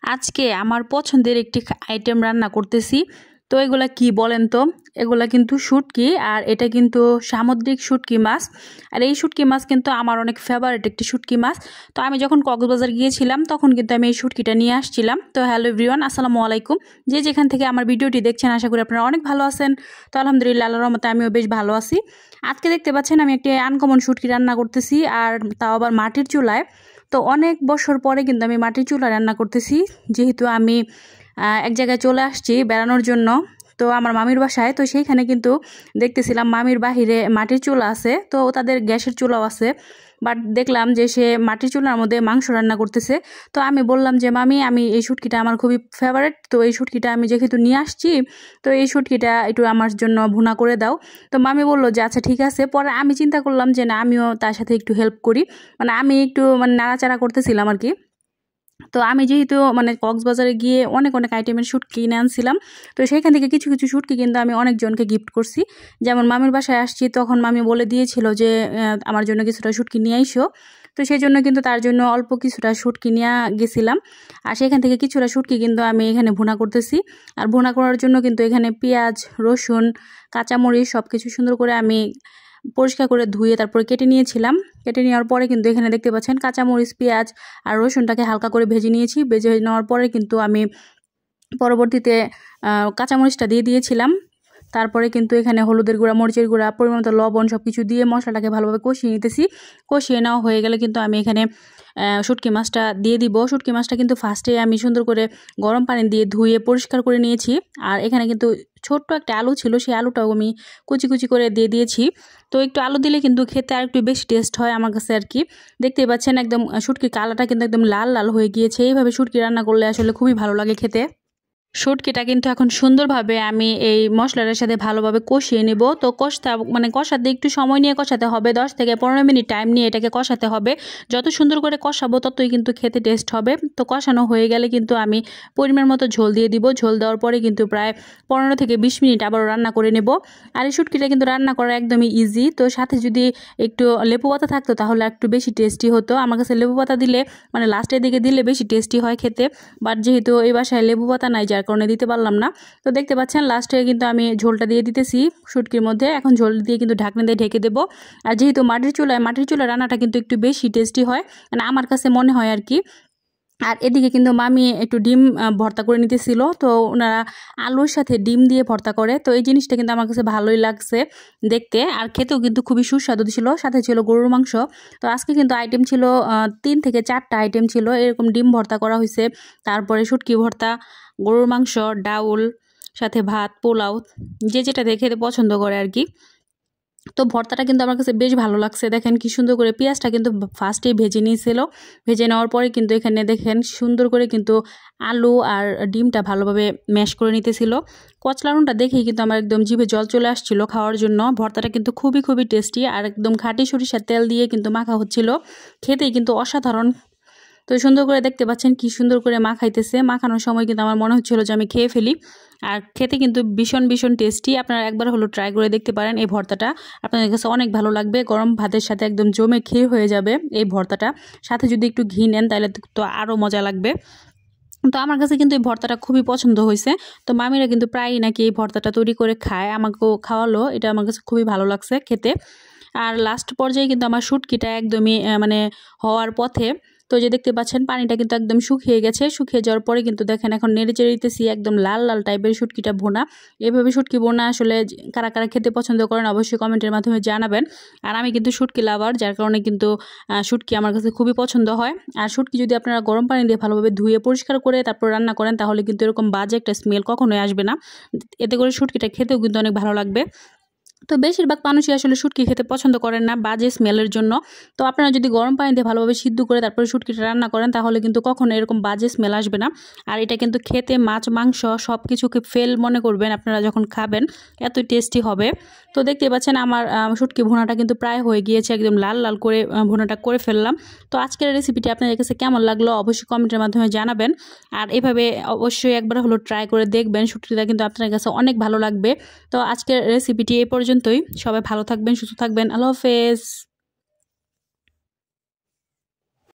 আজকে আমার পছন্দের একটি আইটেম রান্না করতেছি। তো এগুলা কি বলেন তো? এগুলা কিন্তু শুটকি, আর এটা কিন্তু সামুদ্রিক শুটকি মাছ। আর এই শুটকি মাছ কিন্তু আমার অনেক ফেভারিট একটি শুটকি মাছ। তো আমি যখন কক্সবাজার গিয়েছিলাম তখন কিন্তু আমি এই শুটকিটা নিয়ে আসছিলাম। তো হ্যালো এভরিওয়ান, আসসালামু আলাইকুম। যে যেখান থেকে আমার ভিডিওটি দেখছেন আশা করি আপনারা অনেক ভালো আছেন। তো আলহামদুলিল্লাহ, আল্লাহর রহমতে আমিও বেশ ভালো আছি। আজকে দেখতে পাচ্ছেন আমি একটি আনকমন শুটকি রান্না করতেছি, আর তাও আবার মাটির চুলায়। তো অনেক বছর পরে কিন্তু আমি মাটির চুলা রান্না করতেছি, যেহেতু আমি এক জায়গায় চলে আসছি বেড়ানোর জন্য। তো আমার মামির বাসায়, তো সেইখানে কিন্তু দেখতেছিলাম মামির বাহিরে মাটির চুলা আছে, তো তাদের গ্যাসের চুলাও আছে। বাট দেখলাম যে সে মাটির চুলার মধ্যে মাংস রান্না করতেছে। তো আমি বললাম যে মামি, আমি এই শুটকিটা আমার খুবই ফেভারিট, তো এই শুটকিটা আমি যেহেতু নিয়ে আসছি, তো এই শুটকিটা একটু আমার জন্য ভুনা করে দাও। তো মামি বললো যে আচ্ছা ঠিক আছে। পরে আমি চিন্তা করলাম যে না, আমিও তার সাথে একটু হেল্প করি, মানে আমি একটু নাড়াচাড়া করতেছিলাম আর কি। তো আমি যেহেতু কক্সবাজারে গিয়ে অনেক অনেক আইটেমের শুটকি কিনে আনছিলাম, তো সেইখান থেকে কিছু কিছু শুটকি কিন্তু আমি অনেকজনকে গিফট করছি। যেমন মামির বাসায় আসছি, তখন মামি বলে দিয়েছিল যে আমার জন্য কিছুটা শুটকি নিয়ে আইসো। তো সেই জন্য কিন্তু তার জন্য অল্প কিছুটা শুটকি নিয়ে গেছিলাম। আর সেখান থেকে কিছুটা শুটকি কিন্তু আমি এখানে ভুনা করতেছি। আর ভুনা করার জন্য কিন্তু এখানে পেঁয়াজ, রসুন, কাঁচামরিচ সব কিছু সুন্দর করে আমি পরিষ্কার করে ধুয়ে তারপরে কেটে নিয়েছিলাম। কেটে নেওয়ার পরে কিন্তু এখানে দেখতে পাচ্ছেন কাঁচামরিচ, পেঁয়াজ আর রসুনটাকে হালকা করে ভেজে নিয়েছি। ভেজে নেওয়ার পরে কিন্তু আমি পরবর্তীতে কাঁচামরিচটা দিয়ে দিয়েছিলাম। তারপরে কিন্তু এখানে হলুদের গুঁড়া, মরিচের গুঁড়া, পরিমাণ মতো লবণ সব কিছু দিয়ে মশলাটাকে ভালোভাবে কষিয়ে নিতেছি। কষিয়ে নেওয়া হয়ে গেলে কিন্তু আমি এখানে শুটকি মাছটা দিয়ে দিব। শুটকি মাছটা কিন্তু ফার্স্টে আমি সুন্দর করে গরম পানি দিয়ে ধুয়ে পরিষ্কার করে নিয়েছি। আর এখানে কিন্তু ছোট্ট একটা আলু ছিল, সেই আলুটাও আমি কুচি কুচি করে দিয়ে দিয়েছি। তো একটু আলু দিলে কিন্তু খেতে আর একটু বেশি টেস্ট হয় আমার কাছে আর কি। দেখতেই পাচ্ছেন একদম শুটকির কালারটা কিন্তু একদম লাল লাল হয়ে গিয়েছে। এইভাবে শুটকি রান্না করলে আসলে খুবই ভালো লাগে খেতে। শুটকিটা কিন্তু এখন সুন্দরভাবে আমি এই মশলাটার সাথে ভালোভাবে কষিয়ে নেব। তো কষাতে একটু সময় নিয়ে কষাতে হবে, 10 থেকে 15 মিনিট টাইম নিয়ে এটাকে কষাতে হবে। যত সুন্দর করে কষাবো ততই কিন্তু খেতে টেস্ট হবে। তো কষানো হয়ে গেলে কিন্তু আমি পরিমাণ মতো ঝোল দিয়ে দিব। ঝোল দেওয়ার পরে কিন্তু প্রায় 15 থেকে 20 মিনিট আবারও রান্না করে নেব। আর এই শুটকিটা কিন্তু রান্না করা একদমই ইজি। তো সাথে যদি একটু লেবু পাতা থাকতো তাহলে একটু বেশি টেস্টি হতো। আমার কাছে লেবু পাতা দিলে লাস্টের দিকে দিলে বেশি টেস্টি হয় খেতে। বাট যেহেতু এই বাসায় লেবু পাতা নাই, যার কারণে দিতে পারলাম না। তো দেখতে পাচ্ছেন লাস্টে কিন্তু আমি ঝোলটা দিয়ে দিতেছি শুটকির মধ্যে। এখন ঝোল দিয়ে কিন্তু ঢাকনা দিয়ে ঢেকে দেবো। আর যেহেতু মাটির চুলায় রান্নাটা কিন্তু একটু বেশি টেস্টি হয়, আমার কাছে মনে হয় আর কি। আর এদিকে কিন্তু মামি একটু ডিম ভর্তা করে নিতেছিল। তো ওনারা আলুর সাথে ডিম দিয়ে ভর্তা করে, তো এই জিনিসটা কিন্তু আমার কাছে ভালোই লাগছে দেখতে। আর খেতেও কিন্তু খুবই সুস্বাদু ছিল। সাথে ছিল গরুর মাংস। তো আজকে কিন্তু আইটেম ছিল 3 থেকে 4টা আইটেম ছিল। এরকম ডিম ভর্তা করা হয়েছে, তারপরে শুটকি ভর্তা, গরুর মাংস, ডাউল, সাথে ভাত, পোলাও, যে যেটা দেখে পছন্দ করে আর কি। তো ভর্তাটা কিন্তু আমার কাছে বেশ ভালো লাগছে। দেখেন কি সুন্দর করে পেঁয়াজটা কিন্তু ফার্স্টেই ভেজে নিয়েছিল। ভেজে নেওয়ার পরে কিন্তু এখানে দেখেন সুন্দর করে কিন্তু আলু আর ডিমটা ভালোভাবে ম্যাশ করে নিতেছিল। কচলানোটা দেখেই কিন্তু আমার একদম জিভে জল চলে আসছিল খাওয়ার জন্য। ভর্তাটা কিন্তু খুবই খুবই টেস্টি, আর একদম খাঁটি সরিষার তেল দিয়ে কিন্তু মাখা হচ্ছিল। খেতেই কিন্তু অসাধারণ। তো সুন্দর করে দেখতে পাচ্ছেন কি সুন্দর করে মাখাইতেছে। মাখানোর সময় কিন্তু আমার মনে হচ্ছিল যে আমি খেয়ে ফেলি। আর খেতে কিন্তু ভীষণ ভীষণ টেস্টি। আপনারা একবার হলো ট্রাই করে দেখতে পারেন এই ভর্তাটা। আপনাদের কাছে অনেক ভালো লাগবে। গরম ভাতের সাথে একদম জমে ক্ষীর হয়ে যাবে এই ভর্তাটা। সাথে যদি একটু ঘি নেন তাহলে তো আরও মজা লাগবে। তো আমার কাছে কিন্তু এই ভর্তাটা খুবই পছন্দ হয়েছে। তো মামিরা কিন্তু প্রায়ই নাকি এই ভর্তাটা তৈরি করে খায়, আমাকেও খাওয়ালো। এটা আমার কাছে খুবই ভালো লাগছে খেতে। আর লাস্ট পর্যায়ে কিন্তু আমার শুটকিটা একদমই হওয়ার পথে। তো যে দেখতে পাচ্ছেন পানিটা কিন্তু একদম শুকিয়ে গেছে। শুকিয়ে যাওয়ার পরে কিন্তু দেখেন এখন নেড়ে চেড়ে দিতেছি, একদম লাল লাল টাইপের শুটকিটা ভোনা। এভাবে শুটকি ভোনা আসলে কারা কারা খেতে পছন্দ করেন অবশ্যই কমেন্টের মাধ্যমে জানাবেন। আর আমি কিন্তু শুটকি লাভার, যার কারণে কিন্তু শুটকি আমার কাছে খুবই পছন্দ হয়। আর শুটকি যদি আপনারা গরম পানি দিয়ে ভালোভাবে ধুয়ে পরিষ্কার করে তারপর রান্না করেন তাহলে কিন্তু এরকম বাজে একটা স্মেল কখনোই আসবে না। এতে করে শুটকিটা খেতেও কিন্তু অনেক ভালো লাগবে। তো বেশিরভাগ মানুষই আসলে শুটকি খেতে পছন্দ করেন না বাজে স্মেলের জন্য। তো আপনারা যদি গরম পানি দিয়ে ভালোভাবে সিদ্ধ করে তারপরে শুটকিটা রান্না করেন তাহলে কিন্তু কখনো এরকম বাজে স্মেল আসবে না। আর এটা কিন্তু খেতে মাছ, মাংস সব কিছুকে ফেল মনে করবেন আপনারা যখন খাবেন, এতই টেস্টি হবে। তো দেখতে পাচ্ছেন আমার শুটকি ভুনাটা কিন্তু প্রায় হয়ে গিয়েছে, একদম লাল লাল করে ভুনাটা করে ফেললাম। তো আজকের রেসিপিটি আপনাদের কাছে কেমন লাগলো অবশ্যই কমেন্টের মাধ্যমে জানাবেন। আর এভাবে অবশ্যই একবার হলো ট্রাই করে দেখবেন, শুটকিটা কিন্তু আপনাদের কাছে অনেক ভালো লাগবে। তো আজকের রেসিপিটি এই পর্যন্তই। সবাই ভালো থাকবেন, সুস্থ থাকবেন। আল্লাহ হাফেজ।